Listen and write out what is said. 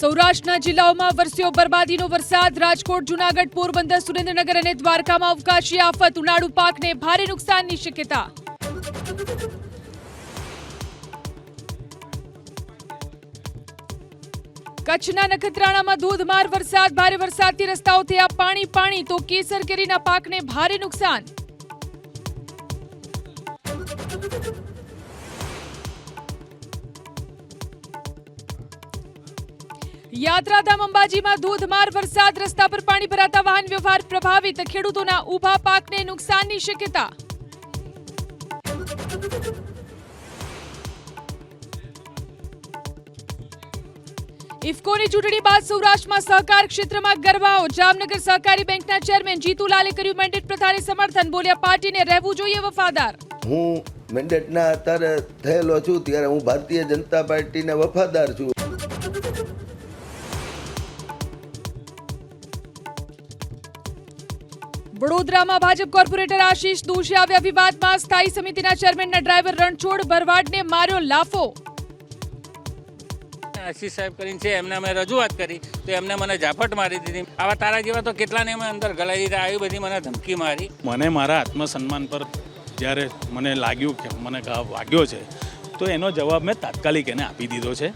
સૌરાષ્ટ્રના જિલ્લાઓમાં વરસ્યો બરબાદીનો વરસાદ. રાજકોટ, જૂનાગઢ, પોરબંદર, સુરેન્દ્રનગર અને દ્વારકામાં અવકાશી આફત. ઉનાળુ પાકને ભારે નુકસાનની શક્યતા. કચ્છના નખત્રાણામાં ધોધમાર વરસાદ. ભારે વરસાદથી રસ્તાઓ થયા પાણી તો કેસર કેરીના પાકને ભારે નુકસાન. યાત્રાધામ અંબાજીમાં ધોધમાર વરસાદ. રસ્તા પર પાણી ભરાતા વાહન વ્યવહાર પ્રભાવિત. ખેડૂતોના ઊભા પાકને નુકસાનની શક્યતા. ઇફકોની ચૂંટણી બાદ સૌરાષ્ટ્રમાં સહકાર ક્ષેત્રમાં ગરમાવો. જામનગર સહકારી બેંકના ચેરમેન જીતુલાલે કર્યું મેન્ડેટ પ્રથાને સમર્થન. બોલ્યા, પાર્ટીને રહેવું જોઈએ વફાદાર. હું મેન્ડેટના અત્યારે થયેલો છું ત્યારે હું ભારતીય જનતા પાર્ટીને વફાદાર છું. વડોદરામાં ભાજપ કોર્પોરેટર આશીષ દોશી આવ્યા વિવાદમાં. સ્થાયી સમિતિના ચેરમેનના ડ્રાઈવર રણછોડ ભરવાડને માર્યો લાફો. આશીષ સાહેબ કરીને છે, એમને અમે રજૂઆત કરી તો એમને મને ઝાપટ મારી દીધી. આવા તારા જેવા તો કેટલાને અમે અંદર ગલાવી દીધા. આવી બધી મને ધમકી મારી. મને મારા આત્મસન્માન પર જ્યારે મને લાગ્યું કે મને ઘા વાગ્યો છે તો એનો જવાબ મેં તાત્કાલિક એને આપી દીધો છે.